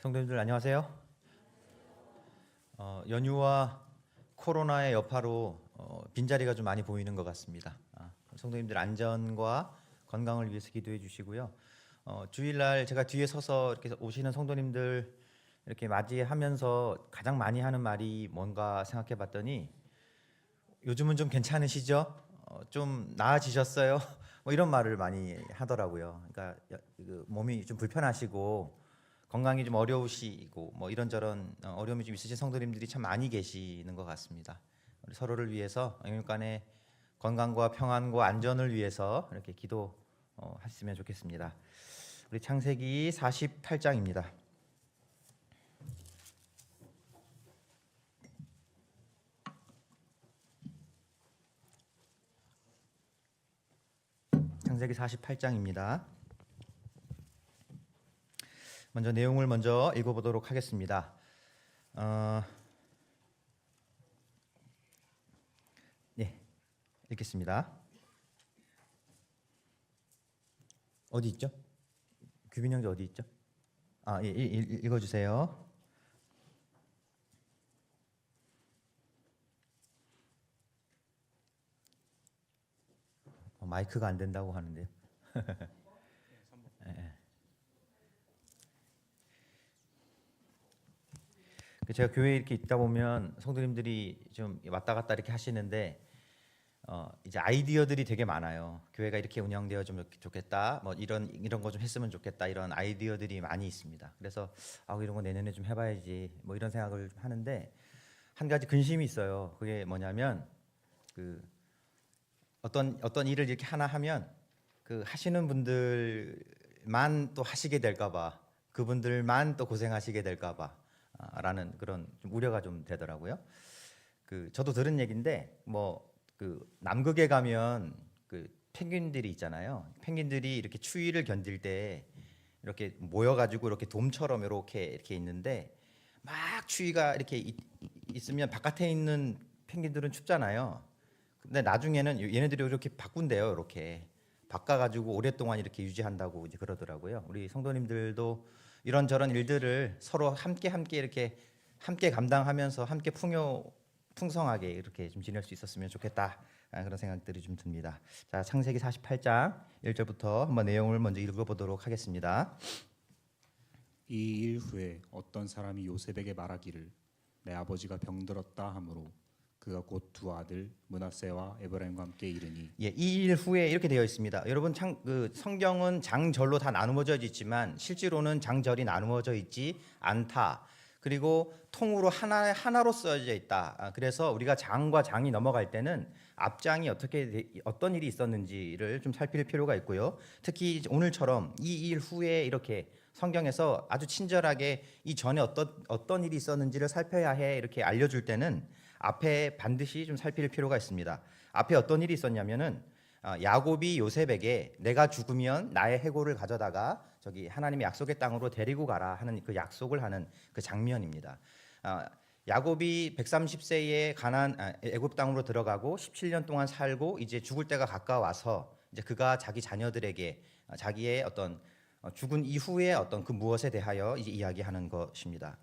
성도님들 안녕하세요. 연휴와 코로나의 여파로 빈자리가 좀 많이 보이는 것 같습니다. 성도님들 안전과 건강을 위해서 기도해 주시고요. 주일날 제가 뒤에 서서 이렇게 오시는 성도님들 이렇게 맞이하면서 가장 많이 하는 말이 뭔가 생각해 봤더니 요즘은 좀 괜찮으시죠? 좀 나아지셨어요? 뭐 이런 말을 많이 하더라고요. 그러니까 그 몸이 좀 불편하시고 건강이 좀 어려우시고 뭐 이런저런 어려움이 좀 있으신 성도님들이 참 많이 계시는 것 같습니다. 우리 서로를 위해서 영육간의 건강과 평안과 안전을 위해서 이렇게 기도하셨으면 좋겠습니다. 우리 창세기 48장입니다. 창세기 48장입니다. 먼저 내용을 먼저 읽어보도록 하겠습니다. 네, 읽겠습니다. 어디 있죠? 규빈 형제 어디 있죠? 예, 읽어주세요. 마이크가 안 된다고 하는데요. 제가 교회에 이렇게 있다 보면 성도님들이 좀 왔다 갔다 이렇게 하시는데 이제 아이디어들이 되게 많아요. 교회가 이렇게 운영되어 좀 좋겠다. 뭐 이런 거 좀 했으면 좋겠다. 이런 아이디어들이 많이 있습니다. 그래서 이런 거 내년에 좀 해봐야지. 뭐 이런 생각을 좀 하는데 한 가지 근심이 있어요. 그게 뭐냐면 그 어떤 일을 이렇게 하나 하면 그 하시는 분들만 또 하시게 될까봐 그분들만 또 고생하시게 될까봐 라는 그런 좀 우려가 좀 되더라고요. 저도 들은 얘기인데 뭐 그 남극에 가면 그 펭귄들이 있잖아요. 펭귄들이 이렇게 추위를 견딜 때 이렇게 모여가지고 이렇게 돔처럼 이렇게 있는데 막 추위가 이렇게 있으면 바깥에 있는 펭귄들은 춥잖아요. 근데 나중에는 얘네들이 이렇게 바꾼대요. 이렇게 바꿔가지고 오랫동안 이렇게 유지한다고 이제 그러더라고요. 우리 성도님들도 이런저런 일들을 서로 함께 이렇게 함께 감당하면서 함께 풍성하게 이렇게 좀 지낼 수 있었으면 좋겠다. 그런 생각들이 좀 듭니다. 자, 창세기 48장 1절부터 한번 내용을 먼저 읽어보도록 하겠습니다. 이 일 후에 어떤 사람이 요셉에게 말하기를 내 아버지가 병들었다 하므로 그가 곧 두 아들 므낫세와 에브라임과 함께 이르니 이 일 후에 이렇게 되어 있습니다. 여러분 성경은 장절로 다 나누어져 있지만 실제로는 장절이 나누어져 있지 않다. 그리고 통으로 하나로 써져 있다. 그래서 우리가 장과 장이 넘어갈 때는 앞장이 어떤 일이 있었는지를 좀 살필 필요가 있고요. 특히 오늘처럼 이 일 후에 이렇게 성경에서 아주 친절하게 이 전에 어떤 일이 있었는지를 살펴야 해 이렇게 알려줄 때는 앞에 반드시 좀 살필 필요가 있습니다. 앞에 어떤 일이 있었냐면은 야곱이 요셉에게 내가 죽으면 나의 해골을 가져다가 저기 하나님의 약속의 땅으로 데리고 가라 하는 그 약속을 하는 그 장면입니다. 야곱이 130세에 애굽 땅으로 들어가고 17년 동안 살고 이제 죽을 때가 가까워서 이제 그가 자기 자녀들에게 자기의 어떤 죽은 이후에 어떤 그 무엇에 대하여 이제 이야기하는 것입니다.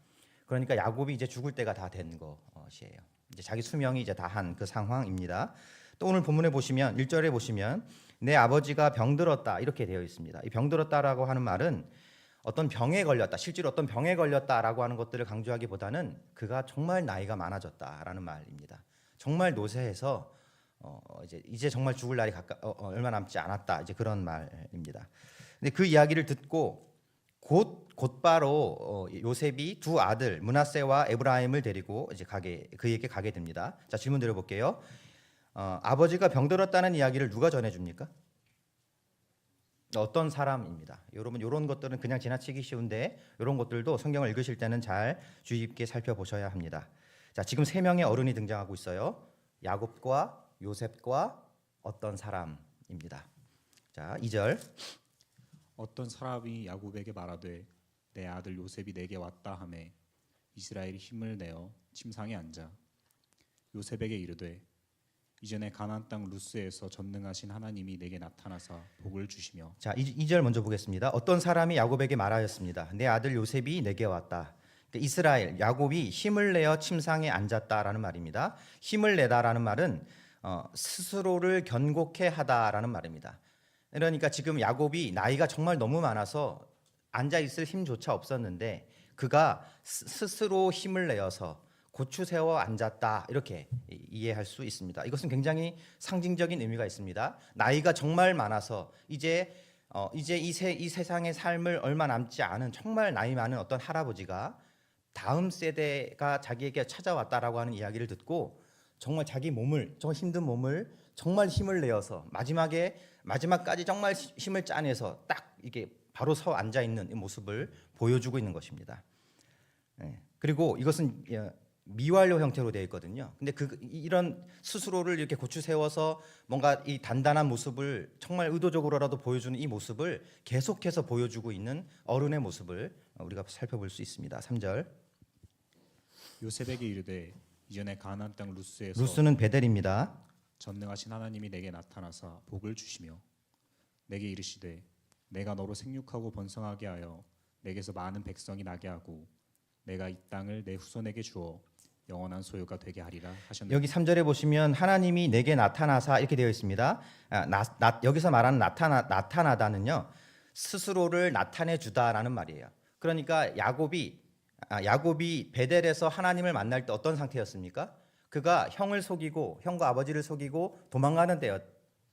그러니까 야곱이 이제 죽을 때가 다 된 것이에요. 이제 자기 수명이 이제 다 한 그 상황입니다. 또 오늘 본문에 보시면 1절에 보시면 내 아버지가 병들었다 이렇게 되어 있습니다. 이 병들었다라고 하는 말은 어떤 병에 걸렸다, 실제로 어떤 병에 걸렸다라고 하는 것들을 강조하기보다는 그가 정말 나이가 많아졌다라는 말입니다. 정말 노쇠해서 이제 정말 죽을 날이 얼마 남지 않았다 이제 그런 말입니다. 근데 그 이야기를 듣고 곧바로 요셉이 두 아들 므낫세와 에브라임을 데리고 이제 그에게 가게 됩니다. 자, 질문 드려볼게요. 아버지가 병들었다는 이야기를 누가 전해줍니까? 어떤 사람입니다. 여러분 이런 것들은 그냥 지나치기 쉬운데 이런 것들도 성경을 읽으실 때는 잘 주의 깊게 살펴보셔야 합니다. 자, 지금 세 명의 어른이 등장하고 있어요. 야곱과 요셉과 어떤 사람입니다. 자, 2절. 어떤 사람이 야곱에게 말하되 내 아들 요셉이 내게 왔다 하매 이스라엘이 힘을 내어 침상에 앉아 요셉에게 이르되 이전에 가나안 땅 루스에서 전능하신 하나님이 내게 나타나사 복을 주시며 자, 2절 먼저 보겠습니다. 어떤 사람이 야곱에게 말하였습니다. 내 아들 요셉이 내게 왔다. 그러니까 이스라엘 야곱이 힘을 내어 침상에 앉았다라는 말입니다. 힘을 내다라는 말은 스스로를 견고케 하다라는 말입니다. 그러니까 지금 야곱이 나이가 정말 너무 많아서 앉아 있을 힘조차 없었는데 그가 스스로 힘을 내어서 고추 세워 앉았다 이렇게 이해할 수 있습니다. 이것은 굉장히 상징적인 의미가 있습니다. 나이가 정말 많아서 이제 이 세상의 삶을 얼마 남지 않은 정말 나이 많은 어떤 할아버지가 다음 세대가 자기에게 찾아왔다라고 하는 이야기를 듣고 정말 자기 몸을 저 힘든 몸을 정말 힘을 내어서 마지막까지 정말 힘을 짜내서 딱 이게 바로 서 앉아 있는 이 모습을 보여주고 있는 것입니다. 그리고 이것은 미완료 형태로 되어 있거든요. 근데 이런 스스로를 이렇게 고추 세워서 뭔가 이 단단한 모습을 정말 의도적으로라도 보여주는 이 모습을 계속해서 보여주고 있는 어른의 모습을 우리가 살펴볼 수 있습니다. 3절. 요셉에게 이르되 이전에 가나안 땅 루스에서 루스는 베델입니다. 전능하신 하나님이 내게 나타나사 복을 주시며 내게 이르시되 내가 너로 생육하고 번성하게 하여 내게서 많은 백성이 나게 하고 내가 이 땅을 내 후손에게 주어 영원한 소유가 되게 하리라 하셨느니라. 여기 3절에 보시면 하나님이 내게 나타나사 이렇게 되어 있습니다. 여기서 말하는 나타나다는요. 스스로를 나타내 주다라는 말이에요. 그러니까 야곱이 베델에서 하나님을 만날 때 어떤 상태였습니까? 그가 형과 아버지를 속이고 도망가는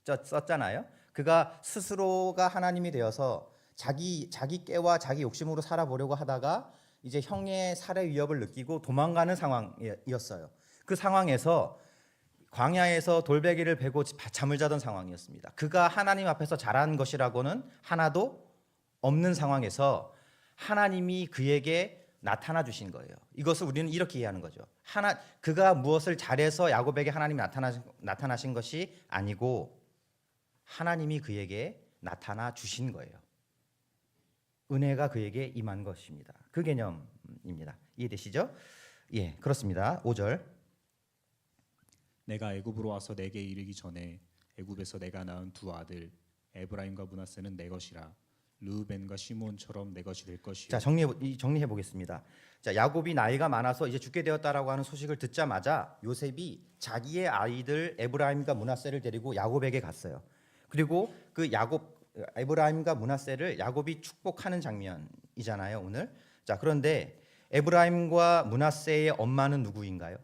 때였잖아요. 그가 스스로가 하나님이 되어서 자기 깨와 자기 욕심으로 살아보려고 하다가 이제 형의 살해 위협을 느끼고 도망가는 상황이었어요. 그 상황에서 광야에서 돌베개를 베고 잠을 자던 상황이었습니다. 그가 하나님 앞에서 잘한 것이라고는 하나도 없는 상황에서 하나님이 그에게 나타나 주신 거예요. 이것을 우리는 이렇게 이해하는 거죠. 그가 무엇을 잘해서 야곱에게 하나님이 나타나신 것이 아니고 하나님이 그에게 나타나 주신 거예요. 은혜가 그에게 임한 것입니다. 그 개념입니다. 이해되시죠? 예, 그렇습니다. 5절. 내가 애굽으로 와서 내게 이르기 전에 애굽에서 내가 낳은 두 아들 에브라임과 므낫세는 내 것이라 르우벤과 시므온처럼 내 것이 될 것이요. 자, 정리해 보겠습니다. 자, 야곱이 나이가 많아서 이제 죽게 되었다라고 하는 소식을 듣자마자 요셉이 자기의 아이들 에브라임과 므낫세를 데리고 야곱에게 갔어요. 그리고 그 에브라임과 므낫세를 야곱이 축복하는 장면이잖아요, 오늘. 자, 그런데 에브라임과 므낫세의 엄마는 누구인가요?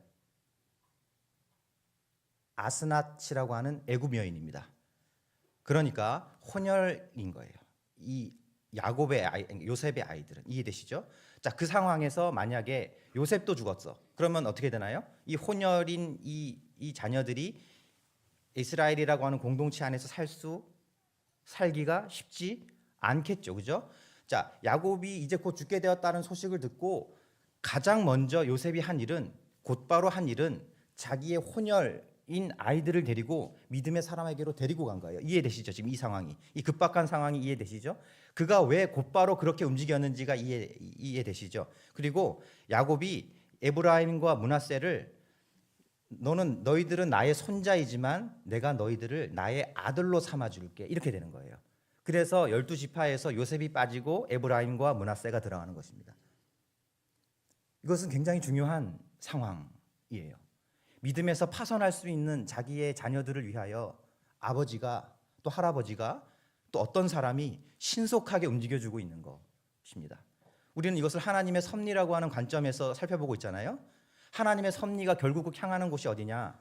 아스낫이라고 하는 애굽 여인입니다. 그러니까 혼혈인 거예요. 이 요셉의 아이들은 이해되시죠? 자, 그 상황에서 만약에 요셉도 죽었어. 그러면 어떻게 되나요? 이 혼혈인 이 자녀들이 이스라엘이라고 하는 공동체 안에서 살기가 쉽지 않겠죠. 그죠? 자, 야곱이 이제 곧 죽게 되었다는 소식을 듣고 가장 먼저 요셉이 곧바로 한 일은 자기의 혼혈인 아이들을 데리고 믿음의 사람에게로 데리고 간 거예요. 이해되시죠? 지금 이 급박한 상황이 이해되시죠? 그가 왜 곧바로 그렇게 움직였는지가 이해되시죠? 그리고 야곱이 에브라임과 므낫세를 너희들은 나의 손자이지만 내가 너희들을 나의 아들로 삼아줄게 이렇게 되는 거예요. 그래서 12지파에서 요셉이 빠지고 에브라임과 므낫세가 들어가는 것입니다. 이것은 굉장히 중요한 상황이에요. 믿음에서 파선할 수 있는 자기의 자녀들을 위하여 아버지가 또 할아버지가 또 어떤 사람이 신속하게 움직여주고 있는 것입니다. 우리는 이것을 하나님의 섭리라고 하는 관점에서 살펴보고 있잖아요. 하나님의 섭리가 결국 향하는 곳이 어디냐?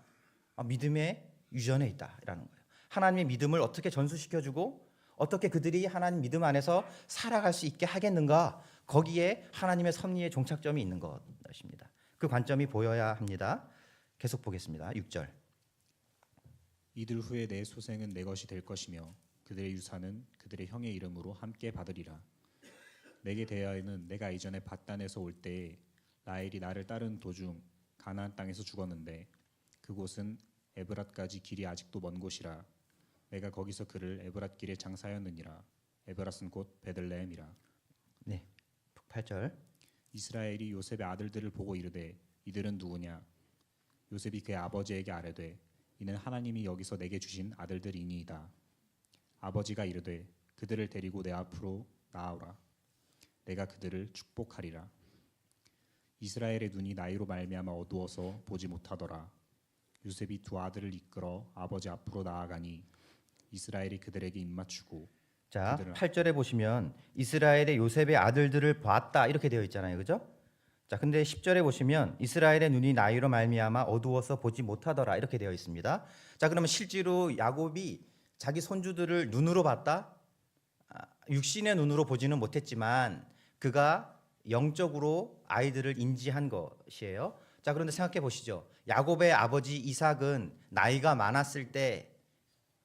믿음의 유전에 있다라는 거예요. 하나님의 믿음을 어떻게 전수시켜주고 어떻게 그들이 하나님 믿음 안에서 살아갈 수 있게 하겠는가? 거기에 하나님의 섭리의 종착점이 있는 것입니다. 그 관점이 보여야 합니다. 계속 보겠습니다. 6절. 이들 후에 내 소생은 내 것이 될 것이며 그들의 유산은 그들의 형의 이름으로 함께 받으리라. 내게 대하여는 내가 이전에 밧단에서 올 때에 라헬이 나를 따른 도중 가나안 땅에서 죽었는데 그곳은 에브랏까지 길이 아직도 먼 곳이라 내가 거기서 그를 에브랏 길에 장사하였느니라. 에브랏은 곧 베들레헴이라. 네, 8절. 이스라엘이 요셉의 아들들을 보고 이르되 이들은 누구냐? 요셉이 그의 아버지에게 아뢰되 이는 하나님이 여기서 내게 주신 아들들이니이다. 아버지가 이르되 그들을 데리고 내 앞으로 나아오라. 내가 그들을 축복하리라. 이스라엘의 눈이 나이로 말미암아 어두워서 보지 못하더라. 요셉이 두 아들을 이끌어 아버지 앞으로 나아가니 이스라엘이 그들에게 입맞추고 자, 그들은 8절에 보시면 이스라엘의 요셉의 아들들을 봤다 이렇게 되어 있잖아요. 그죠? 자, 근데 10절에 보시면 이스라엘의 눈이 나이로 말미암아 어두워서 보지 못하더라 이렇게 되어 있습니다. 자, 그러면 실제로 야곱이 자기 손주들을 눈으로 봤다? 육신의 눈으로 보지는 못했지만 그가 영적으로 아이들을 인지한 것이에요. 자, 그런데 생각해 보시죠. 야곱의 아버지 이삭은 나이가 많았을 때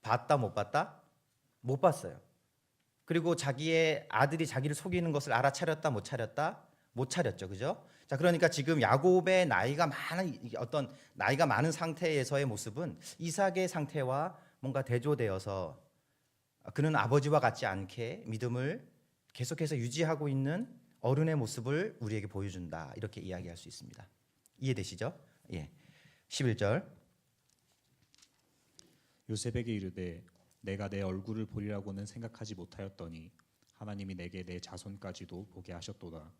봤다 못 봤다? 못 봤어요. 그리고 자기의 아들이 자기를 속이는 것을 알아차렸다 못 차렸다? 못 차렸죠. 그죠? 자, 그러니까 지금 야곱의 나이가 많은 상태에서의 모습은 이삭의 상태와 뭔가 대조되어서 그는 아버지와 같지 않게 믿음을 계속해서 유지하고 있는 어른의 모습을 우리에게 보여준다. 이렇게 이야기할 수 있습니다. 이해되시죠? 예. 11절. 요셉에게 이르되 내가 내 얼굴을 보리라고는 생각하지 못하였더니 하나님이 내게 내 자손까지도 보게 하셨도다.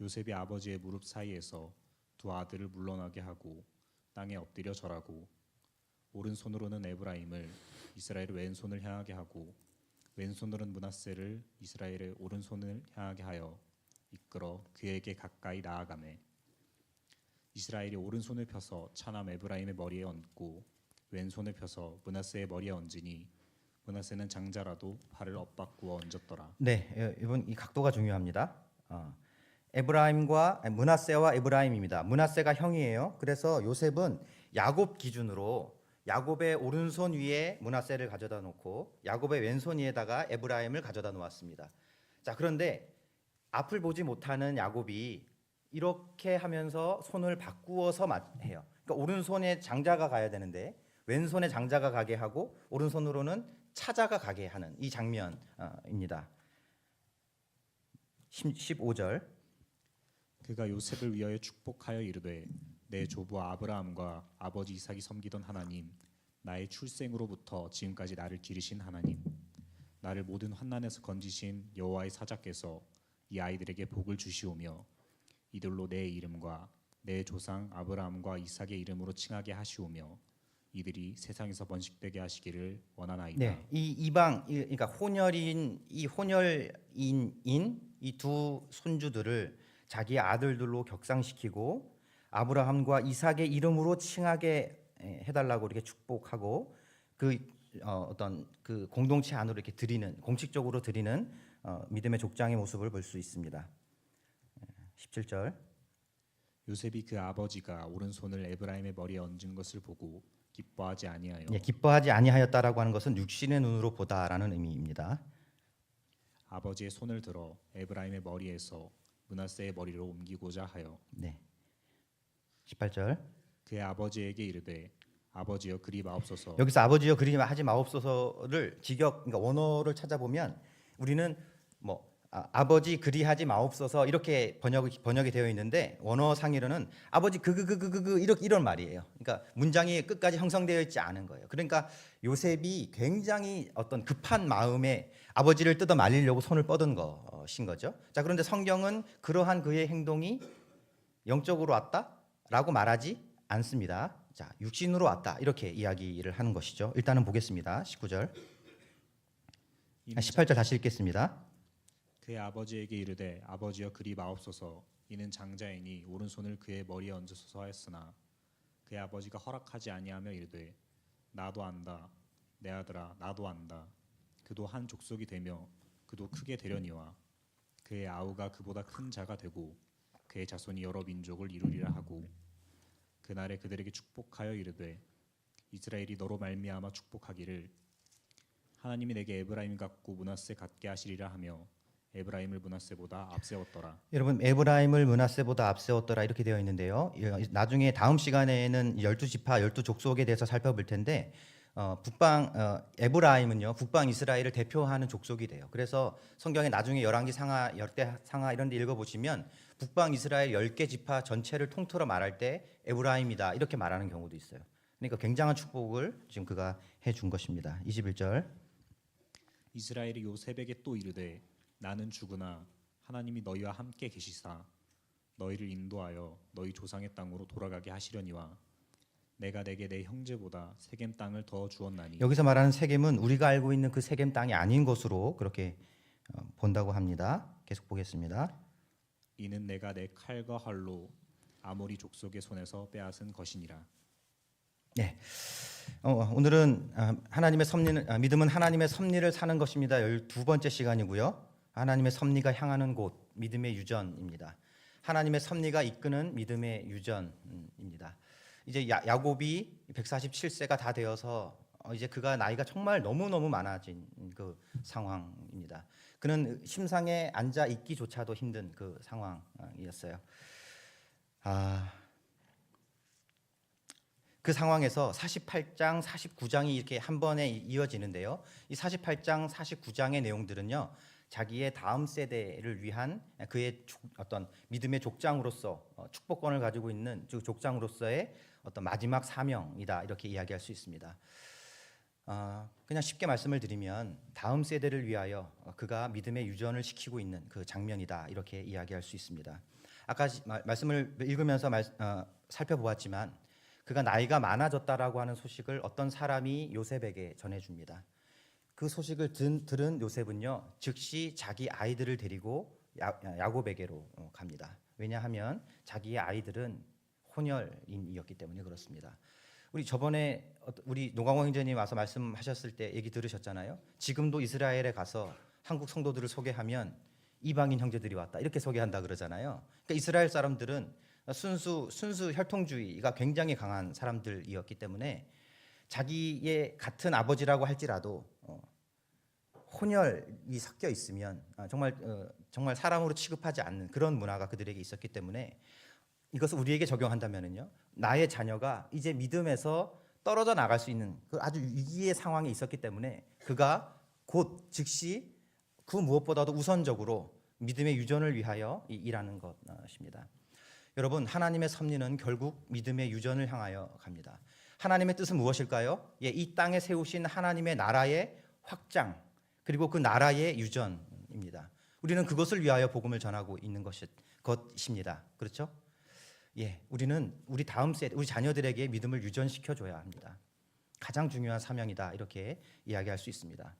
요셉이 아버지의 무릎 사이에서 두 아들을 물러나게 하고 땅에 엎드려 절하고 오른손으로는 에브라임을 이스라엘의 왼손을 향하게 하고 왼손으로는 므낫세를 이스라엘의 오른손을 향하게 하여 이끌어 그에게 가까이 나아가매 이스라엘이 오른손을 펴서 차남 에브라임의 머리에 얹고 왼손을 펴서 므낫세의 머리에 얹으니 므낫세는 장자라도 팔을 엇바꾸어 얹었더라. 네, 이번 이 각도가 중요합니다. 에브라임과 므낫세와 에브라임입니다. 므낫세가 형이에요. 그래서 요셉은 야곱 기준으로 야곱의 오른손 위에 므낫세를 가져다 놓고 야곱의 왼손 위에다가 에브라임을 가져다 놓았습니다. 자, 그런데 앞을 보지 못하는 야곱이 이렇게 하면서 손을 바꾸어서 해요. 그러니까 오른손에 장자가 가야 되는데 왼손에 장자가 가게 하고 오른손으로는 차자가 가게 하는 이 장면입니다. 15절. 그가 요셉을 위하여 축복하여 이르되 내 조부 아브라함과 아버지 이삭이 섬기던 하나님 나의 출생으로부터 지금까지 나를 기르신 하나님 나를 모든 환난에서 건지신 여호와의 사자께서 이 아이들에게 복을 주시오며 이들로 내 이름과 내 조상 아브라함과 이삭의 이름으로 칭하게 하시오며 이들이 세상에서 번식되게 하시기를 원하나이다. 네, 그러니까 혼혈인 이 두 손주들을 자기 아들들로 격상시키고 아브라함과 이삭의 이름으로 칭하게 해달라고 이렇게 축복하고 어떤 그 공동체 안으로 이렇게 공식적으로 드리는 믿음의 족장의 모습을 볼 수 있습니다. 17절. 요셉이 그 아버지가 오른손을 에브라임의 머리에 얹은 것을 보고 기뻐하지 아니하여 기뻐하지 아니하였다라고 하는 것은 육신의 눈으로 보다라는 의미입니다. 아버지의 손을 들어 에브라임의 머리에서 므낫세의 머리로 옮기고자 하여 네. 18절. 그의 아버지에게 이르되 아버지여 그리 마옵소서. 여기서 아버지여 그리 하지 마옵소서를 그러니까 원어를 찾아보면 우리는 아버지 그리하지 마옵소서 이렇게 번역이 되어 있는데 원어상으로는 아버지 이런 말이에요. 그러니까 문장이 끝까지 형성되어 있지 않은 거예요. 그러니까 요셉이 굉장히 어떤 급한 마음에 아버지를 뜯어 말리려고 손을 뻗은 것인 거죠. 자, 그런데 성경은 그러한 그의 행동이 영적으로 왔다라고 말하지 않습니다. 자, 육신으로 왔다 이렇게 이야기를 하는 것이죠. 일단은 보겠습니다. 19절, 18절 다시 읽겠습니다. 그의 아버지에게 이르되 아버지여 그리 마옵소서. 이는 장자이니 오른손을 그의 머리에 얹으소서 하였으나 그의 아버지가 허락하지 아니하며 이르되 나도 안다 내 아들아 나도 안다. 그도 한 족속이 되며 그도 크게 되려니와 그의 아우가 그보다 큰 자가 되고 그의 자손이 여러 민족을 이루리라 하고 그날에 그들에게 축복하여 이르되 이스라엘이 너로 말미암아 축복하기를 하나님이 내게 에브라임 같고 므낫세 같게 하시리라 하며 에브라임을 므낫세보다 앞세웠더라. 여러분, 에브라임을 므낫세보다 앞세웠더라 이렇게 되어 있는데요. 나중에 다음 시간에는 12지파 12족속에 대해서 살펴볼 텐데 에브라임은요 북방 이스라엘을 대표하는 족속이 돼요. 그래서 성경에 나중에 열왕기 상하, 열대 상하 이런 데 읽어보시면 북방 이스라엘 10개 지파 전체를 통틀어 말할 때 에브라임이다 이렇게 말하는 경우도 있어요. 그러니까 굉장한 축복을 지금 그가 해준 것입니다. 21절. 이스라엘이 요셉에게 또 이르되 나는 죽으나 하나님이 너희와 함께 계시사 너희를 인도하여 너희 조상의 땅으로 돌아가게 하시려니와 내가 내게 내 형제보다 세겜 땅을 더 주었나니. 여기서 말하는 세겜은 우리가 알고 있는 그 세겜 땅이 아닌 것으로 그렇게 본다고 합니다. 계속 보겠습니다. 이는 내가 내 칼과 활로 아모리 족속의 손에서 빼앗은 것이니라. 네. 오늘은 하나님의 섭리는 믿음은 하나님의 섭리를 사는 것입니다. 12번째 시간이고요. 하나님의 섭리가 향하는 곳, 믿음의 유전입니다. 하나님의 섭리가 이끄는 믿음의 유전입니다. 이제 야곱이 147세가 다 되어서 이제 그가 나이가 정말 너무너무 많아진 그 상황입니다. 그는 심상에 앉아 있기조차도 힘든 그 상황이었어요. 그 상황에서 48장, 49장이 이렇게 한 번에 이어지는데요. 이 48장, 49장의 내용들은요. 자기의 다음 세대를 위한 그의 어떤 믿음의 족장으로서 축복권을 가지고 있는 족장으로서의 어떤 마지막 사명이다 이렇게 이야기할 수 있습니다. 그냥 쉽게 말씀을 드리면 다음 세대를 위하여 그가 믿음의 유전을 시키고 있는 그 장면이다 이렇게 이야기할 수 있습니다. 아까 말씀을 읽으면서 살펴보았지만 그가 나이가 많아졌다라고 하는 소식을 어떤 사람이 요셉에게 전해줍니다. 그 소식을 들은 요셉은요 즉시 자기 아이들을 데리고 야곱에게로 갑니다. 왜냐하면 자기의 아이들은 혼혈인이었기 때문에 그렇습니다. 우리 저번에 우리 노광호 형제님 와서 말씀하셨을 때 얘기 들으셨잖아요. 지금도 이스라엘에 가서 한국 성도들을 소개하면 이방인 형제들이 왔다 이렇게 소개한다 그러잖아요. 그러니까 이스라엘 사람들은 순수 혈통주의가 굉장히 강한 사람들이었기 때문에 자기의 같은 아버지라고 할지라도 혼혈이 섞여 있으면 정말 사람으로 취급하지 않는 그런 문화가 그들에게 있었기 때문에 이것을 우리에게 적용한다면은요 나의 자녀가 이제 믿음에서 떨어져 나갈 수 있는 그 아주 위기의 상황에 있었기 때문에 그가 곧 즉시 그 무엇보다도 우선적으로 믿음의 유전을 위하여 일하는 것입니다. 여러분 하나님의 섭리는 결국 믿음의 유전을 향하여 갑니다. 하나님의 뜻은 무엇일까요? 이 땅에 세우신 하나님의 나라의 확장 그리고 그 나라의 유전입니다. 우리는 그것을 위하여 복음을 전하고 있는 것입니다. 그렇죠? 우리는 우리 다음 세대, 우리 자녀들에게 믿음을 유전시켜 줘야 합니다. 가장 중요한 사명이다 이렇게 이야기할 수 있습니다.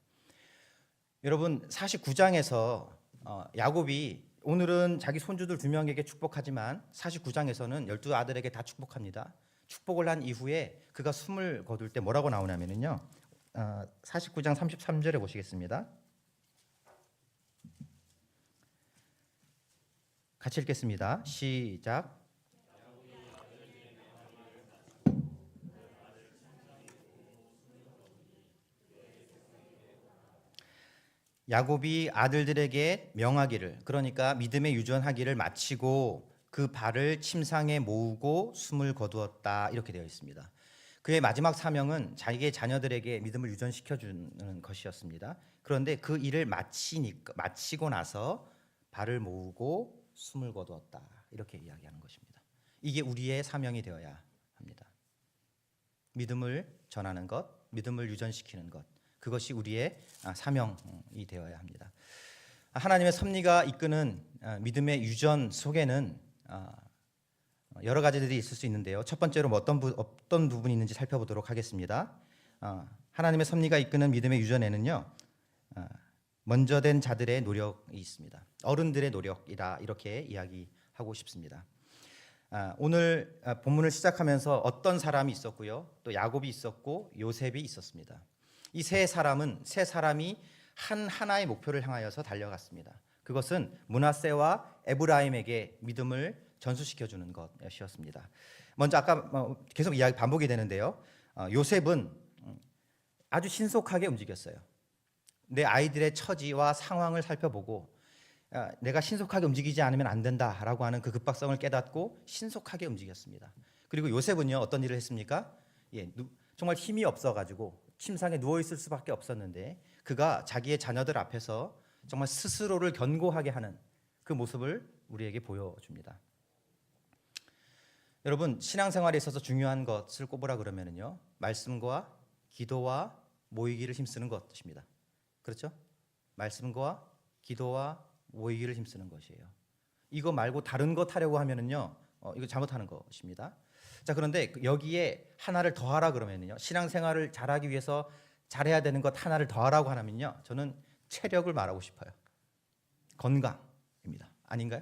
여러분 49장에서 야곱이 오늘은 자기 손주들 2명에게 축복하지만 49장에서는 12아들에게 다 축복합니다. 축복을 한 이후에 그가 숨을 거둘 때 뭐라고 나오냐면요. 49장 33절에 보시겠습니다. 같이 읽겠습니다. 시작. 야곱이 아들들에게 명하기를 그러니까 믿음의 유전하기를 마치고 그 발을 침상에 모으고 숨을 거두었다 이렇게 되어 있습니다. 그의 마지막 사명은 자기의 자녀들에게 믿음을 유전시켜주는 것이었습니다. 그런데 그 일을 마치고 나서 발을 모으고 숨을 거두었다 이렇게 이야기하는 것입니다. 이게 우리의 사명이 되어야 합니다. 믿음을 전하는 것, 믿음을 유전시키는 것 그것이 우리의 사명이 되어야 합니다. 하나님의 섭리가 이끄는 믿음의 유전 속에는 여러 가지들이 있을 수 있는데요. 첫 번째로 어떤 부분이 있는지 살펴보도록 하겠습니다. 하나님의 섭리가 이끄는 믿음의 유전에는요. 먼저 된 자들의 노력이 있습니다. 어른들의 노력이다 이렇게 이야기하고 싶습니다. 오늘 본문을 시작하면서 어떤 사람이 있었고요. 또 야곱이 있었고 요셉이 있었습니다. 이 세 사람이 하나의 목표를 향하여서 달려갔습니다. 그것은 므낫세와 에브라임에게 믿음을 전수시켜주는 것이었습니다. 먼저 아까 계속 이야기 반복이 되는데요. 요셉은 아주 신속하게 움직였어요. 내 아이들의 처지와 상황을 살펴보고 내가 신속하게 움직이지 않으면 안 된다라고 하는 그 급박성을 깨닫고 신속하게 움직였습니다. 그리고 요셉은요 어떤 일을 했습니까? 정말 힘이 없어가지고 침상에 누워 있을 수밖에 없었는데 그가 자기의 자녀들 앞에서 정말 스스로를 견고하게 하는 그 모습을 우리에게 보여줍니다. 여러분 신앙생활에 있어서 중요한 것을 꼽으라 그러면은요, 말씀과 기도와 모이기를 힘쓰는 것입니다. 그렇죠? 말씀과 기도와 모이기를 힘쓰는 것이에요. 이거 말고 다른 것 하려고 하면은요, 이거 잘못하는 것입니다. 자, 그런데 여기에 하나를 더하라 그러면요, 신앙생활을 잘하기 위해서 잘해야 되는 것 하나를 더하라고 하면요, 저는 체력을 말하고 싶어요. 건강입니다. 아닌가요?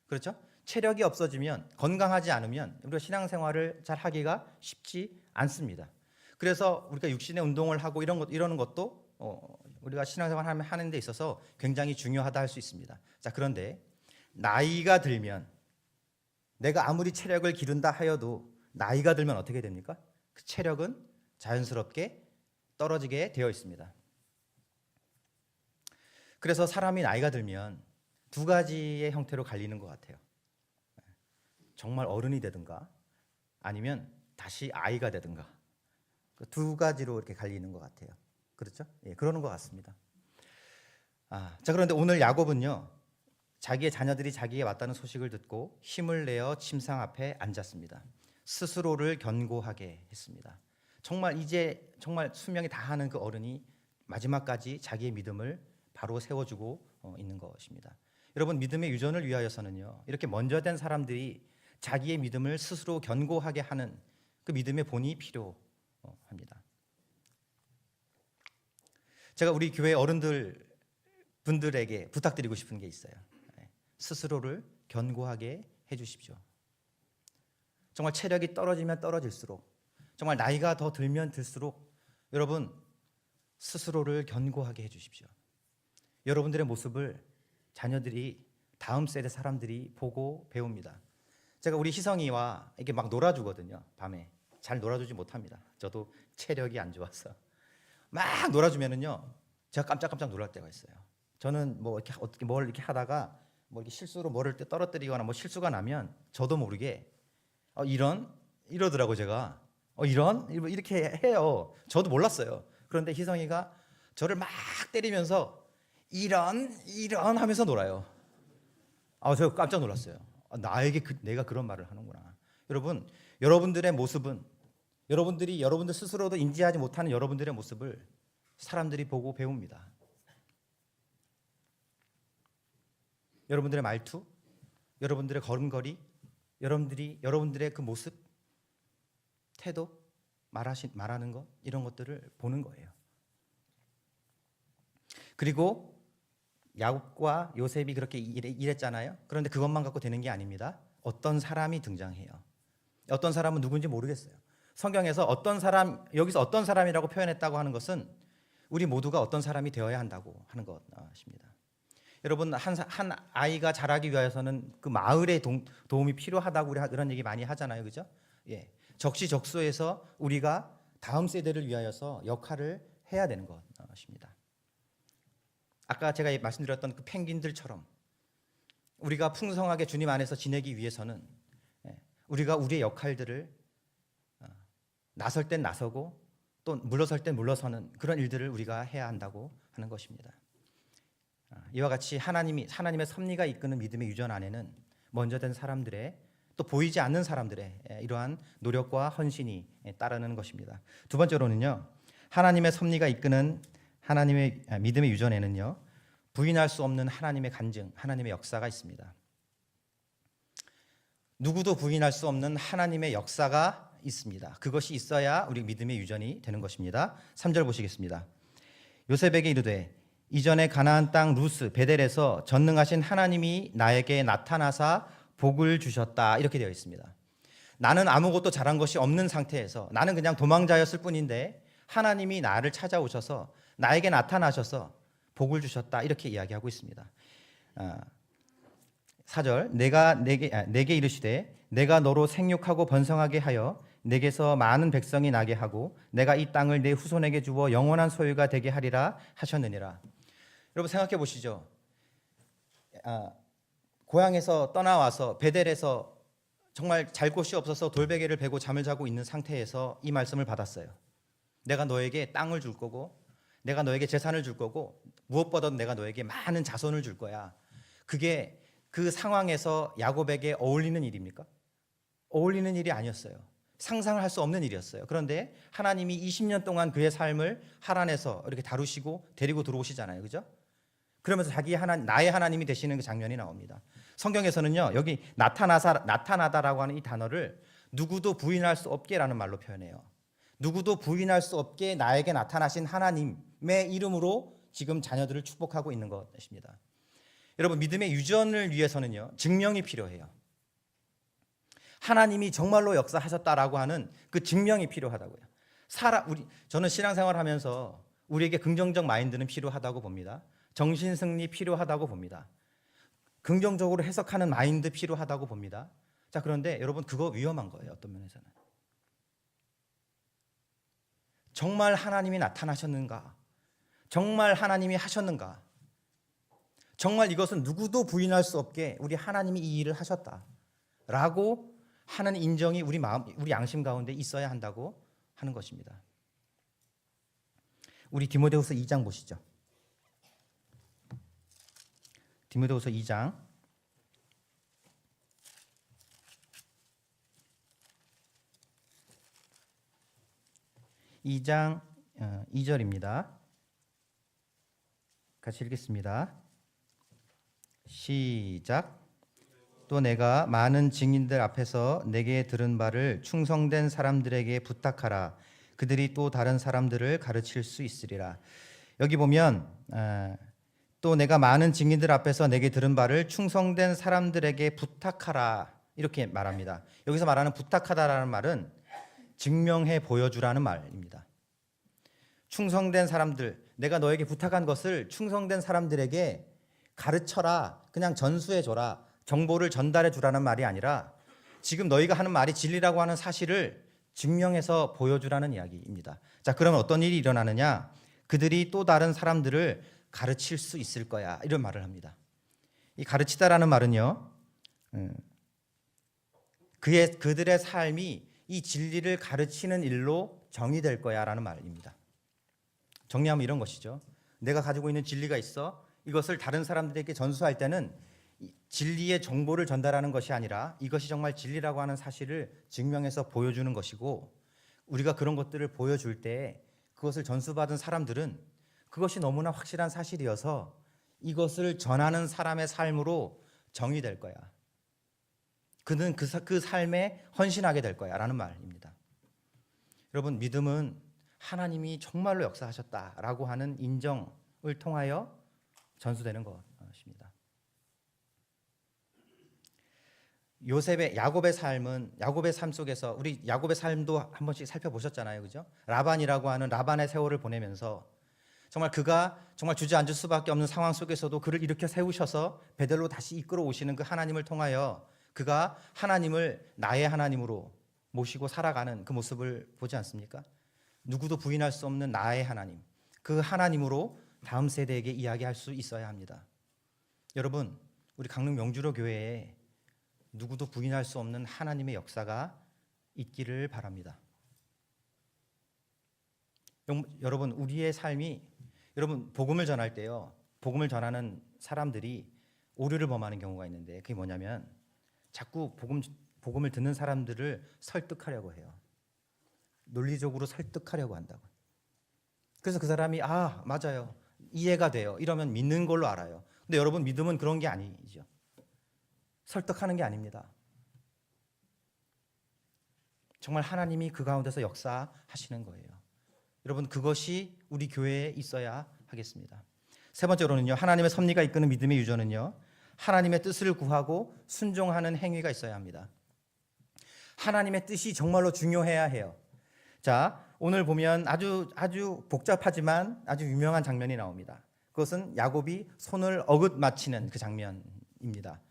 그렇죠? 체력이 없어지면, 건강하지 않으면 우리가 신앙생활을 잘 하기가 쉽지 않습니다. 그래서 우리가 육신의 운동을 하고 이러는 것도 우리가 신앙생활 하는 데 있어서 굉장히 중요하다 할 수 있습니다. 자, 그런데 나이가 들면, 내가 아무리 체력을 기른다 하여도 나이가 들면 어떻게 됩니까? 그 체력은 자연스럽게 떨어지게 되어 있습니다. 그래서 사람이 나이가 들면 두 가지의 형태로 갈리는 것 같아요. 정말 어른이 되든가 아니면 다시 아이가 되든가, 그 두 가지로 이렇게 갈리는 것 같아요. 그렇죠? 예, 그러는 것 같습니다. 자, 그런데 오늘 야곱은요, 자기의 자녀들이 자기에 왔다는 소식을 듣고 힘을 내어 침상 앞에 앉았습니다. 스스로를 견고하게 했습니다. 정말 이제 정말 수명이 다하는 그 어른이 마지막까지 자기의 믿음을 바로 세워주고 있는 것입니다. 여러분, 믿음의 유전을 위하여서는요, 이렇게 먼저 된 사람들이 자기의 믿음을 스스로 견고하게 하는 그 믿음의 본이 필요합니다. 제가 우리 교회 분들에게 부탁드리고 싶은 게 있어요. 스스로를 견고하게 해주십시오. 정말 체력이 떨어지면 떨어질수록, 정말 나이가 더 들면 들수록 여러분 스스로를 견고하게 해주십시오. 여러분들의 모습을 자녀들이, 다음 세대 사람들이 보고 배웁니다. 제가 우리 희성이와 이렇게 막 놀아주거든요. 밤에 잘 놀아주지 못합니다. 저도 체력이 안 좋아서 막 놀아주면은요, 제가 깜짝깜짝 놀랄 때가 있어요. 저는 뭐 이렇게 어떻게 뭘 이렇게 하다가 뭐 이렇게 실수로 뭐를 떨어뜨리거나 뭐 실수가 나면 저도 모르게 이러더라고. 제가 이렇게 해요. 저도 몰랐어요. 그런데 희성이가 저를 막 때리면서 이런 하면서 놀아요. 제가 깜짝 놀랐어요. 나에게 내가 그런 말을 하는구나. 여러분, 여러분들의 모습은, 여러분들 스스로도 인지하지 못하는 여러분들의 모습을 사람들이 보고 배웁니다. 여러분들의 말투, 여러분들의 걸음걸이, 여러분들의 그 모습, 태도, 말하는 것, 이런 것들을 보는 거예요. 그리고 야곱과 요셉이 그렇게 일했잖아요. 그런데 그것만 갖고 되는 게 아닙니다. 어떤 사람이 등장해요. 어떤 사람은 누군지 모르겠어요. 성경에서 여기서 어떤 사람이라고 표현했다고 하는 것은 우리 모두가 어떤 사람이 되어야 한다고 하는 것입니다. 여러분, 한 아이가 자라기 위해서는 그 마을의 도움이 필요하다고 우리 그런 얘기 많이 하잖아요. 그죠? 예. 적시적소에서 우리가 다음 세대를 위하여서 역할을 해야 되는 것입니다. 아까 제가 말씀드렸던 그 펭귄들처럼 우리가 풍성하게 주님 안에서 지내기 위해서는 우리가 우리의 역할들을 나설 땐 나서고 또 물러설 땐 물러서는 그런 일들을 우리가 해야 한다고 하는 것입니다. 이와 같이 하나님의 섭리가 이끄는 믿음의 유전 안에는 먼저 된 사람들의, 또 보이지 않는 사람들의 이러한 노력과 헌신이 따르는 것입니다. 두 번째로는요, 하나님의 섭리가 이끄는 하나님의 믿음의 유전에는요, 부인할 수 없는 하나님의 간증, 하나님의 역사가 있습니다. 누구도 부인할 수 없는 하나님의 역사가 있습니다. 그것이 있어야 우리 믿음의 유전이 되는 것입니다. 3절 보시겠습니다. 요셉에게 이르되 이전에 가나안 땅 루스 베델에서 전능하신 하나님이 나에게 나타나사 복을 주셨다, 이렇게 되어 있습니다. 나는 아무것도 잘한 것이 없는 상태에서, 나는 그냥 도망자였을 뿐인데 하나님이 나를 찾아오셔서 나에게 나타나셔서 복을 주셨다, 이렇게 이야기하고 있습니다. 4절, 내게 이르시되 내가 너로 생육하고 번성하게 하여 내게서 많은 백성이 나게 하고 내가 이 땅을 내 후손에게 주어 영원한 소유가 되게 하리라 하셨느니라. 여러분 생각해 보시죠. 고향에서 떠나와서 베델에서 정말 잘 곳이 없어서 돌베개를 베고 잠을 자고 있는 상태에서 이 말씀을 받았어요. 내가 너에게 땅을 줄 거고 내가 너에게 재산을 줄 거고 무엇보다도 내가 너에게 많은 자손을 줄 거야. 그게 그 상황에서 야곱에게 어울리는 일입니까? 어울리는 일이 아니었어요. 상상을 할 수 없는 일이었어요. 그런데 하나님이 20년 동안 그의 삶을 하란에서 이렇게 다루시고 데리고 들어오시잖아요. 그죠? 그러면서 나의 하나님이 되시는 그 장면이 나옵니다. 성경에서는요, 여기 나타나다라고 하는 이 단어를 누구도 부인할 수 없게라는 말로 표현해요. 누구도 부인할 수 없게 나에게 나타나신 하나님의 이름으로 지금 자녀들을 축복하고 있는 것입니다. 여러분, 믿음의 유전을 위해서는요, 증명이 필요해요. 하나님이 정말로 역사하셨다라고 하는 그 증명이 필요하다고요. 저는 신앙생활을 하면서 우리에게 긍정적 마인드는 필요하다고 봅니다. 정신승리 필요하다고 봅니다. 긍정적으로 해석하는 마인드 필요하다고 봅니다. 자, 그런데 여러분, 그거 위험한 거예요. 어떤 면에서는. 정말 하나님이 나타나셨는가? 정말 하나님이 하셨는가? 정말 이것은 누구도 부인할 수 없게 우리 하나님이 이 일을 하셨다라고 하는 인정이 우리 양심 가운데 있어야 한다고 하는 것입니다. 우리 디모데후서 2장 보시죠. 디모데후서 2장 2절입니다. 같이 읽겠습니다. 시작. 또 내가 많은 증인들 앞에서 내게 들은 바를 충성된 사람들에게 부탁하라. 그들이 또 다른 사람들을 가르칠 수 있으리라. 여기 보면 또 내가 많은 증인들 앞에서 내게 들은 바를 충성된 사람들에게 부탁하라 이렇게 말합니다. 여기서 말하는 부탁하다라는 말은 증명해 보여주라는 말입니다. 충성된 사람들, 내가 너에게 부탁한 것을 충성된 사람들에게 가르쳐라, 그냥 전수해줘라, 정보를 전달해주라는 말이 아니라 지금 너희가 하는 말이 진리라고 하는 사실을 증명해서 보여주라는 이야기입니다. 자, 그러면 어떤 일이 일어나느냐? 그들이 또 다른 사람들을 가르칠 수 있을 거야, 이런 말을 합니다. 이 가르치다라는 말은요, 그들의 삶이 이 진리를 가르치는 일로 정의될 거야라는 말입니다. 정리하면 이런 것이죠. 내가 가지고 있는 진리가 있어. 이것을 다른 사람들에게 전수할 때는 진리의 정보를 전달하는 것이 아니라 이것이 정말 진리라고 하는 사실을 증명해서 보여주는 것이고, 우리가 그런 것들을 보여줄 때 그것을 전수받은 사람들은 그것이 너무나 확실한 사실이어서 이것을 전하는 사람의 삶으로 정의될 거야. 그는 그 삶에 헌신하게 될 거야 라는 말입니다. 여러분, 믿음은 하나님이 정말로 역사하셨다라고 하는 인정을 통하여 전수되는 것입니다. 야곱의 삶 속에서 우리 야곱의 삶도 한 번씩 살펴보셨잖아요, 그죠? 라반이라고 하는 라반의 세월을 보내면서 정말 그가 정말 주저앉을 수밖에 없는 상황 속에서도 그를 일으켜 세우셔서 베델로 다시 이끌어 오시는 그 하나님을 통하여 그가 하나님을 나의 하나님으로 모시고 살아가는 그 모습을 보지 않습니까? 누구도 부인할 수 없는 나의 하나님, 그 하나님으로 다음 세대에게 이야기할 수 있어야 합니다. 여러분, 우리 강릉 명주로 교회에 누구도 부인할 수 없는 하나님의 역사가 있기를 바랍니다. 여러분, 우리의 삶이, 여러분, 복음을 전할 때요, 복음을 전하는 사람들이 오류를 범하는 경우가 있는데, 그게 뭐냐면 자꾸 복음을 듣는 사람들을 설득하려고 해요. 논리적으로 설득하려고 한다고. 그래서 그 사람이 맞아요, 이해가 돼요, 이러면 믿는 걸로 알아요. 근데 여러분, 믿음은 그런 게 아니죠. 설득하는 게 아닙니다. 정말 하나님이 그 가운데서 역사하시는 거예요. 여러분, 그것이 우리 교회에 있어야 하겠습니다. 세 번째로는요, 하나님의 섭리가 이끄는 믿음의 유전은요, 하나님의 뜻을 구하고 순종하는 행위가 있어야 합니다. 하나님의 뜻이 정말로 중요해야 해요. 자, 오늘 보면 아주 복잡하지만 아주 유명한 장면이 나옵니다. 그것은 야곱이 손을 어긋맞히는 그 장면입니다.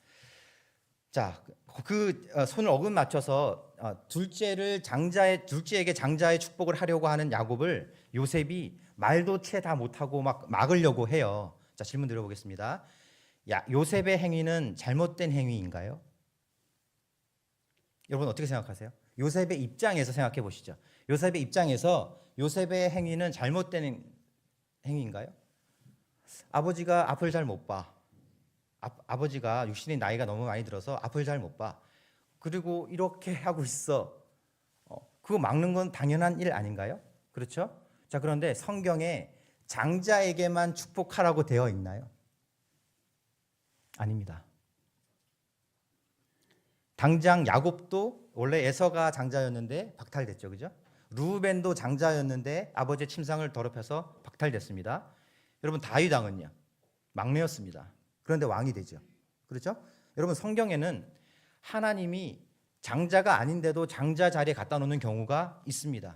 자, 그 손을 어긋맞춰서 둘째에게 장자의 축복을 하려고 하는 야곱을 요셉이 말도 채 다 못하고 막 막으려고 해요. 자, 질문 드려보겠습니다. 요셉의 행위는 잘못된 행위인가요? 여러분, 어떻게 생각하세요? 요셉의 입장에서 생각해 보시죠. 요셉의 입장에서 요셉의 행위는 잘못된 행위인가요? 아버지가 앞을 잘 못 봐. 아버지가 육신의 나이가 너무 많이 들어서 앞을 잘 못 봐. 그리고 이렇게 하고 있어. 그거 막는 건 당연한 일 아닌가요? 그렇죠? 자, 그런데 성경에 장자에게만 축복하라고 되어 있나요? 아닙니다. 당장 야곱도 원래 에서가 장자였는데 박탈됐죠, 그죠? 루벤도 장자였는데 아버지의 침상을 더럽혀서 박탈됐습니다. 여러분 다윗 왕은요, 막내였습니다. 그런데 왕이 되죠, 그렇죠? 여러분 성경에는 하나님이 장자가 아닌데도 장자 자리에 갖다 놓는 경우가 있습니다.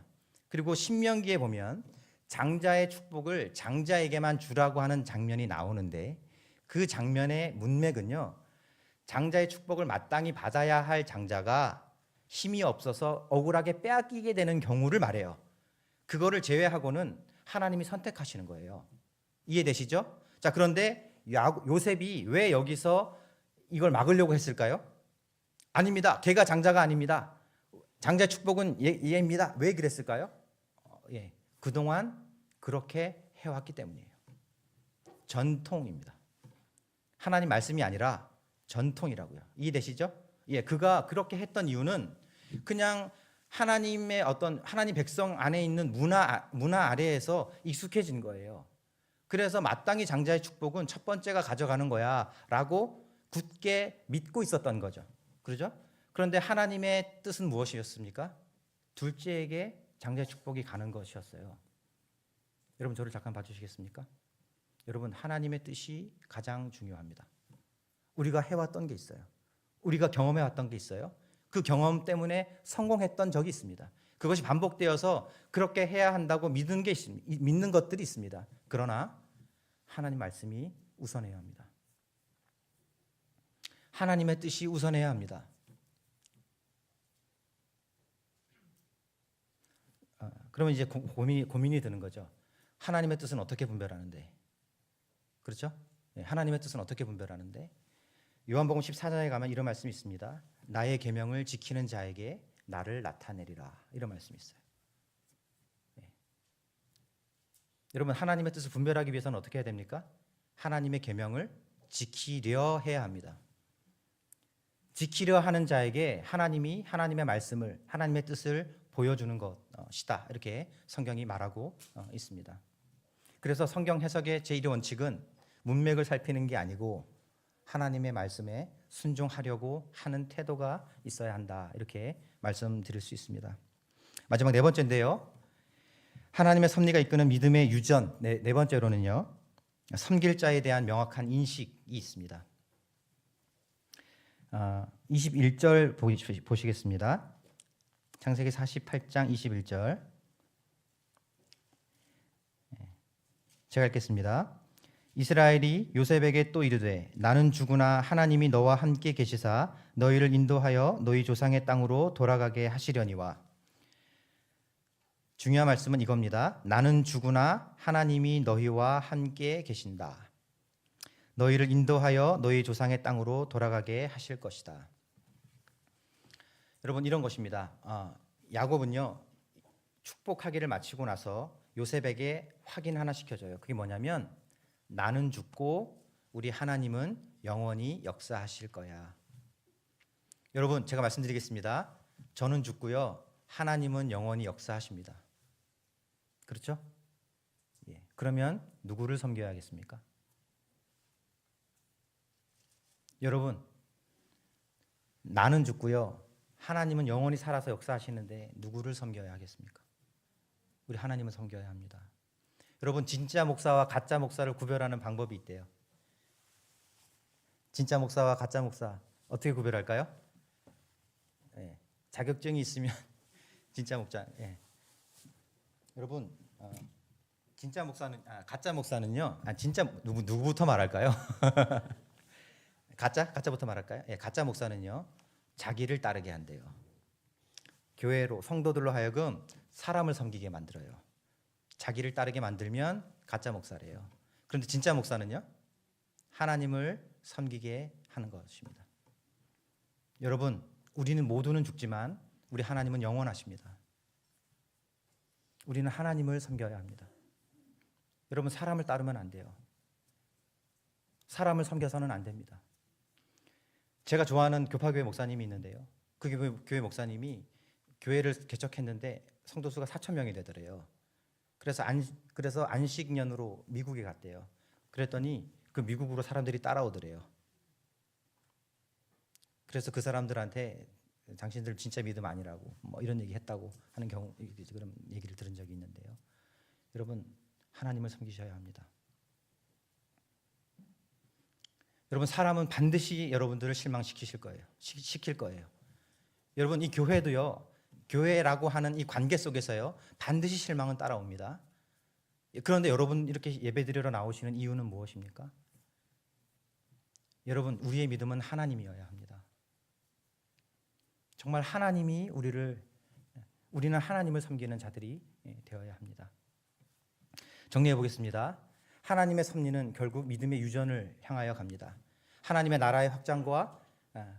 그리고 신명기에 보면 장자의 축복을 장자에게만 주라고 하는 장면이 나오는데 그 장면의 문맥은요, 장자의 축복을 마땅히 받아야 할 장자가 힘이 없어서 억울하게 빼앗기게 되는 경우를 말해요. 그거를 제외하고는 하나님이 선택하시는 거예요. 이해되시죠? 자, 그런데 요셉이 왜 여기서 이걸 막으려고 했을까요? 아닙니다. 걔가 장자가 아닙니다. 장자의 축복은 얘입니다. 왜 그랬을까요? 그동안 그렇게 해왔기 때문이에요. 전통입니다. 하나님 말씀이 아니라 전통이라고요. 이해되시죠? 그가 그렇게 했던 이유는 그냥 하나님의 어떤 하나님 백성 안에 있는 문화 아래에서 익숙해진 거예요. 그래서 마땅히 장자의 축복은 첫 번째가 가져가는 거야라고 굳게 믿고 있었던 거죠. 그렇죠? 그런데 하나님의 뜻은 무엇이었습니까? 둘째에게 장자의 축복이 가는 것이었어요. 여러분 저를 잠깐 봐주시겠습니까? 여러분 하나님의 뜻이 가장 중요합니다. 우리가 해왔던 게 있어요. 우리가 경험해왔던 게 있어요. 그 경험 때문에 성공했던 적이 있습니다. 그것이 반복되어서 그렇게 해야 한다고 믿는 것들이 있습니다. 그러나 하나님 말씀이 우선해야 합니다. 하나님의 뜻이 우선해야 합니다. 그러면 이제 고민이 드는 거죠. 하나님의 뜻은 어떻게 분별하는데? 그렇죠? 하나님의 뜻은 어떻게 분별하는데? 요한복음 14장에 가면 이런 말씀이 있습니다. 나의 계명을 지키는 자에게 나를 나타내리라. 이런 말씀이 있어요. 여러분 하나님의 뜻을 분별하기 위해서는 어떻게 해야 됩니까? 하나님의 계명을 지키려 해야 합니다. 지키려 하는 자에게 하나님이 하나님의 말씀을 하나님의 뜻을 보여주는 것이다. 이렇게 성경이 말하고 있습니다. 그래서 성경 해석의 제1의 원칙은 문맥을 살피는 게 아니고 하나님의 말씀에 순종하려고 하는 태도가 있어야 한다. 이렇게 말씀드릴 수 있습니다. 마지막 네 번째인데요. 하나님의 섭리가 이끄는 믿음의 유전. 네 번째로는요. 섬길 자에 대한 명확한 인식이 있습니다. 21절 보시겠습니다. 창세기 48장 21절. 제가 읽겠습니다. 이스라엘이 요셉에게 또 이르되 나는 죽으나 하나님이 너와 함께 계시사 너희를 인도하여 너희 조상의 땅으로 돌아가게 하시려니와. 중요한 말씀은 이겁니다. 나는 죽으나 하나님이 너희와 함께 계신다. 너희를 인도하여 너희 조상의 땅으로 돌아가게 하실 것이다. 여러분 이런 것입니다. 야곱은요 축복하기를 마치고 나서 요셉에게 확인 하나 시켜줘요. 그게 뭐냐면 나는 죽고 우리 하나님은 영원히 역사하실 거야. 여러분 제가 말씀드리겠습니다. 저는 죽고요 하나님은 영원히 역사하십니다. 그렇죠? 그러면 누구를 섬겨야겠습니까? 여러분 나는 죽고요 하나님은 영원히 살아서 역사하시는데 누구를 섬겨야 하겠습니까? 우리 하나님을 섬겨야 합니다. 여러분 진짜 목사와 가짜 목사를 구별하는 방법이 있대요. 진짜 목사와 가짜 목사 어떻게 구별할까요? 자격증이 있으면 진짜 목사. 여러분 진짜 목사는 가짜 목사는요. 진짜 누구부터 말할까요? 가짜부터 말할까요? 가짜 목사는요 자기를 따르게 한대요. 교회로 성도들로 하여금 사람을 섬기게 만들어요. 자기를 따르게 만들면 가짜 목사래요. 그런데 진짜 목사는요 하나님을 섬기게 하는 것입니다. 여러분 우리는 모두는 죽지만 우리 하나님은 영원하십니다. 우리는 하나님을 섬겨야 합니다. 여러분 사람을 따르면 안 돼요. 사람을 섬겨서는 안 됩니다. 제가 좋아하는 교파교회 목사님이 있는데요. 그 교회 목사님이 교회를 개척했는데 성도 수가 4천 명이 되더래요. 그래서 안식년으로 미국에 갔대요. 그랬더니 그 미국으로 사람들이 따라오더래요. 그래서 그 사람들한테 당신들 진짜 믿음 아니라고 뭐 이런 얘기 했다고 하는 그런 얘기를 들은 적이 있는데요. 여러분, 하나님을 섬기셔야 합니다. 여러분, 사람은 반드시 여러분들을 실망시키실 거예요. 시킬 거예요. 여러분, 이 교회도요. 교회라고 하는 이 관계 속에서요. 반드시 실망은 따라옵니다. 그런데 여러분 이렇게 예배드리러 나오시는 이유는 무엇입니까? 여러분, 우리의 믿음은 하나님이어야 합니다. 정말 우리는 하나님을 섬기는 자들이 되어야 합니다. 정리해 보겠습니다. 하나님의 섭리는 결국 믿음의 유전을 향하여 갑니다. 하나님의 나라의 확장과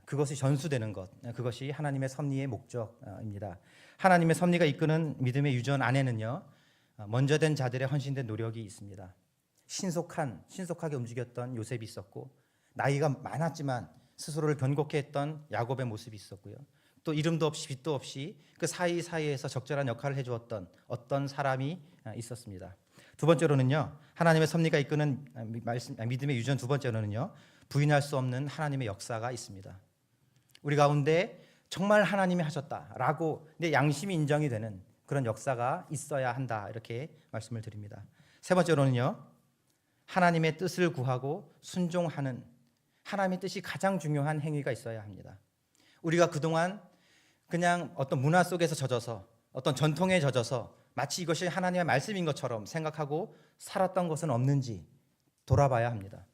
그것이 전수되는 것, 그것이 하나님의 섭리의 목적입니다. 하나님의 섭리가 이끄는 믿음의 유전 안에는요, 먼저 된 자들의 헌신된 노력이 있습니다. 신속하게 움직였던 요셉이 있었고, 나이가 많았지만 스스로를 견고케 했던 야곱의 모습이 있었고요. 또 이름도 없이 빛도 없이 그 사이사이에서 적절한 역할을 해주었던 어떤 사람이 있었습니다. 두 번째로는요, 하나님의 섭리가 이끄는 믿음의 유전 두 번째로는요, 부인할 수 없는 하나님의 역사가 있습니다. 우리 가운데 정말 하나님이 하셨다라고 내 양심이 인정이 되는 그런 역사가 있어야 한다, 이렇게 말씀을 드립니다. 세 번째로는요, 하나님의 뜻을 구하고 순종하는 하나님의 뜻이 가장 중요한 행위가 있어야 합니다. 우리가 그동안 그냥 어떤 문화 속에서 젖어서 어떤 전통에 젖어서 마치 이것이 하나님의 말씀인 것처럼 생각하고 살았던 것은 없는지 돌아봐야 합니다.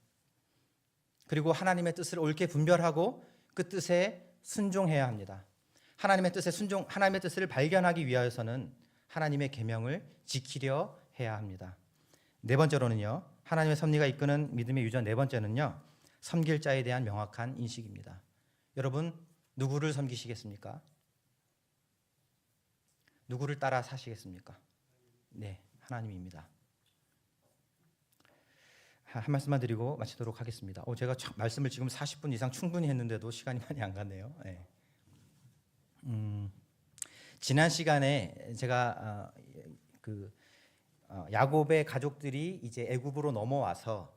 그리고 하나님의 뜻을 옳게 분별하고 그 뜻에 순종해야 합니다. 하나님의 뜻을 발견하기 위하여서는 하나님의 계명을 지키려 해야 합니다. 네 번째로는요, 하나님의 섭리가 이끄는 믿음의 유전 네 번째는요, 섬길 자에 대한 명확한 인식입니다. 여러분, 누구를 섬기시겠습니까? 누구를 따라 사시겠습니까? 네, 하나님입니다. 한 말씀만 드리고 마치도록 하겠습니다. 제가 말씀을 지금 40분 이상 충분히 했는데도 시간이 많이 안 갔네요. 네. 지난 시간에 제가 야곱의 가족들이 이제 애굽으로 넘어와서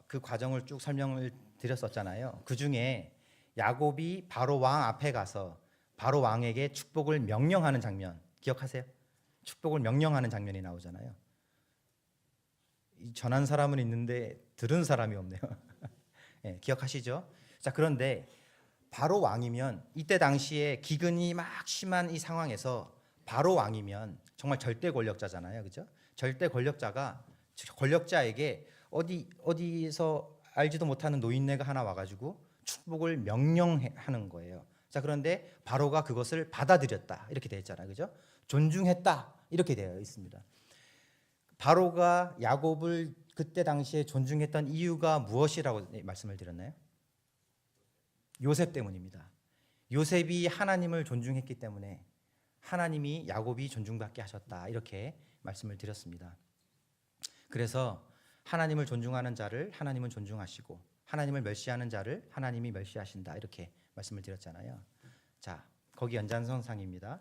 그 과정을 쭉 설명을 드렸었잖아요. 그 중에 야곱이 바로 왕 앞에 가서 바로 왕에게 축복을 명령하는 장면 기억하세요? 축복을 명령하는 장면이 나오잖아요. 전한 사람은 있는데 들은 사람이 없네요. 네, 기억하시죠? 자, 그런데 바로 왕이면 이때 당시에 기근이 막 심한 이 상황에서 바로 왕이면 정말 절대 권력자잖아요, 그렇죠? 절대 권력자에게 어디서 알지도 못하는 노인네가 하나 와가지고 축복을 명령하는 거예요. 자, 그런데 바로가 그것을 받아들였다, 이렇게 되어 있잖아요, 그렇죠? 존중했다, 이렇게 되어 있습니다. 바로가 야곱을 그때 당시에 존중했던 이유가 무엇이라고 말씀을 드렸나요? 요셉 때문입니다. 요셉이 하나님을 존중했기 때문에 하나님이 야곱이 존중받게 하셨다, 이렇게 말씀을 드렸습니다. 그래서 하나님을 존중하는 자를 하나님은 존중하시고 하나님을 멸시하는 자를 하나님이 멸시하신다, 이렇게 말씀을 드렸잖아요. 자, 거기 연장선상입니다.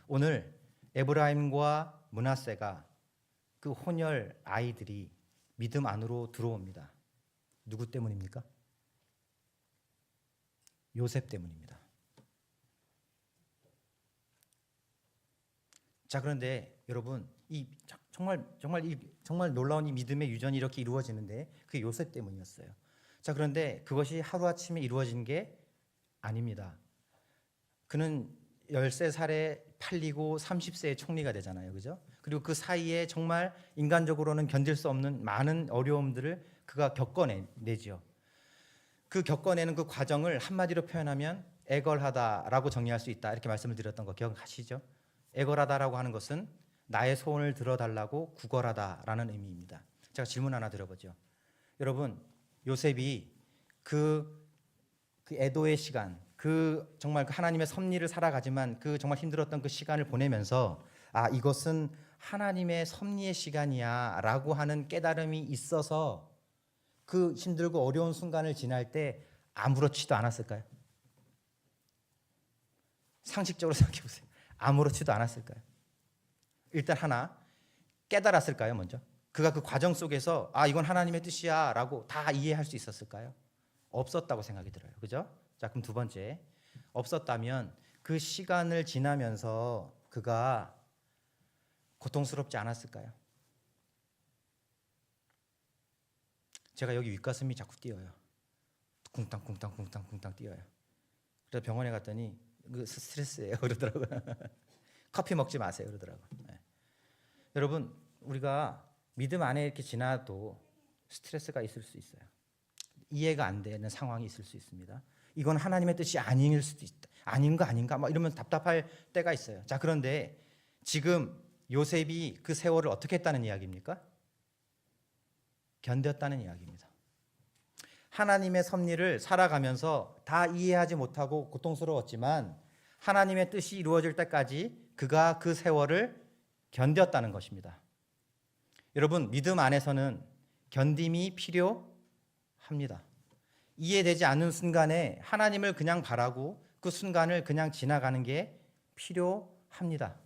오늘 에브라임과 므낫세가 그 혼혈 아이들이 믿음 안으로 들어옵니다. 누구 때문입니까? 요셉 때문입니다. 자, 그런데 여러분, 정말 놀라운 이 믿음의 유전이 이렇게 이루어지는데 그게 요셉 때문이었어요. 자, 그런데 그것이 하루아침에 이루어진 게 아닙니다. 그는 13살에 팔리고 30세에 총리가 되잖아요, 그죠? 그리고 그 사이에 정말 인간적으로는 견딜 수 없는 많은 어려움들을 그가 겪어내죠. 그 겪어내는 그 과정을 한마디로 표현하면 애걸하다라고 정리할 수 있다, 이렇게 말씀을 드렸던 거 기억하시죠? 애걸하다라고 하는 것은 나의 소원을 들어달라고 구걸하다라는 의미입니다. 제가 질문 하나 드려보죠. 여러분, 요셉이 그 애도의 시간, 정말 하나님의 섭리를 살아가지만 정말 힘들었던 그 시간을 보내면서 이것은 하나님의 섭리의 시간이야라고 하는 깨달음이 있어서 그 힘들고 어려운 순간을 지날 때 아무렇지도 않았을까요? 상식적으로 생각해 보세요. 아무렇지도 않았을까요? 일단 하나 깨달았을까요? 먼저 그가 그 과정 속에서 아 이건 하나님의 뜻이야라고 다 이해할 수 있었을까요? 없었다고 생각이 들어요. 그죠? 자 그럼 두 번째, 없었다면 그 시간을 지나면서 그가 고통스럽지 않았을까요? 제가 여기 윗가슴이 자꾸 뛰어요. 쿵땅쿵땅쿵땅쿵땅 뛰어요. 그래서 병원에 갔더니 그 스트레스예요 그러더라고요. 커피 먹지 마세요 그러더라고요. 네. 여러분 우리가 믿음 안에 이렇게 지나도 스트레스가 있을 수 있어요. 이해가 안 되는 상황이 있을 수 있습니다. 이건 하나님의 뜻이 아닐 수도 있다. 아닌 거 아닌가 막 이러면 답답할 때가 있어요. 자 그런데 지금 요셉이 그 세월을 어떻게 했다는 이야기입니까? 견뎠다는 이야기입니다. 하나님의 섭리를 살아가면서 다 이해하지 못하고 고통스러웠지만 하나님의 뜻이 이루어질 때까지 그가 그 세월을 견뎠다는 것입니다. 여러분 믿음 안에서는 견딤이 필요합니다. 이해되지 않는 순간에 하나님을 그냥 바라고 그 순간을 그냥 지나가는 게 필요합니다.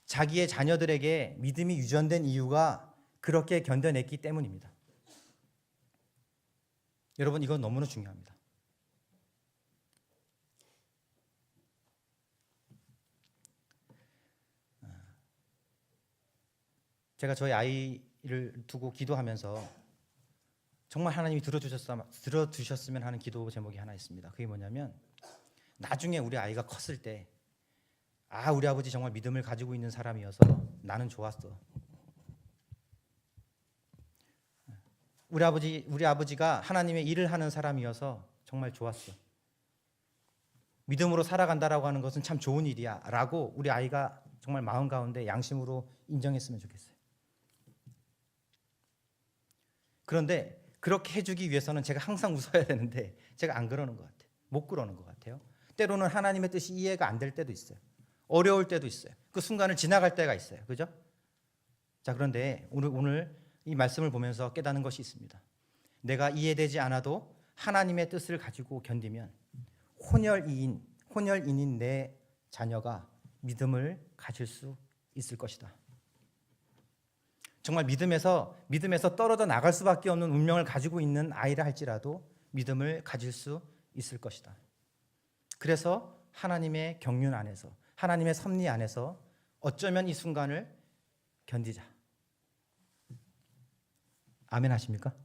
자기의 자녀들에게 믿음이 유전된 이유가 그렇게 견뎌냈기 때문입니다. 여러분 이건 너무나 중요합니다. 제가 저희 아이를 두고 기도하면서 정말 하나님이 들어주셨으면 하는 기도 제목이 하나 있습니다. 그게 뭐냐면 나중에 우리 아이가 컸을 때 아 우리 아버지 정말 믿음을 가지고 있는 사람이어서 나는 좋았어. 우리 아버지가 하나님의 일을 하는 사람이어서 정말 좋았어. 믿음으로 살아간다라고 하는 것은 참 좋은 일이야 라고 우리 아이가 정말 마음 가운데 양심으로 인정했으면 좋겠어요. 그런데 그렇게 해주기 위해서는 제가 항상 웃어야 되는데 제가 안 그러는 것 같아요. 못 그러는 것 같아요. 때로는 하나님의 뜻이 이해가 안 될 때도 있어요. 어려울 때도 있어요. 그 순간을 지나갈 때가 있어요. 그죠? 자 그런데 오늘 이 말씀을 보면서 깨닫는 것이 있습니다. 내가 이해되지 않아도 하나님의 뜻을 가지고 견디면 혼혈인인 내 자녀가 믿음을 가질 수 있을 것이다. 정말 믿음에서 떨어져 나갈 수밖에 없는 운명을 가지고 있는 아이라 할지라도 믿음을 가질 수 있을 것이다. 그래서 하나님의 경륜 안에서 하나님의 섭리 안에서 어쩌면 이 순간을 견디자. 아멘 하십니까?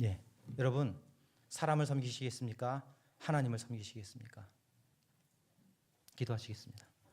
예. 여러분 사람을 섬기시겠습니까? 하나님을 섬기시겠습니까? 기도하시겠습니다.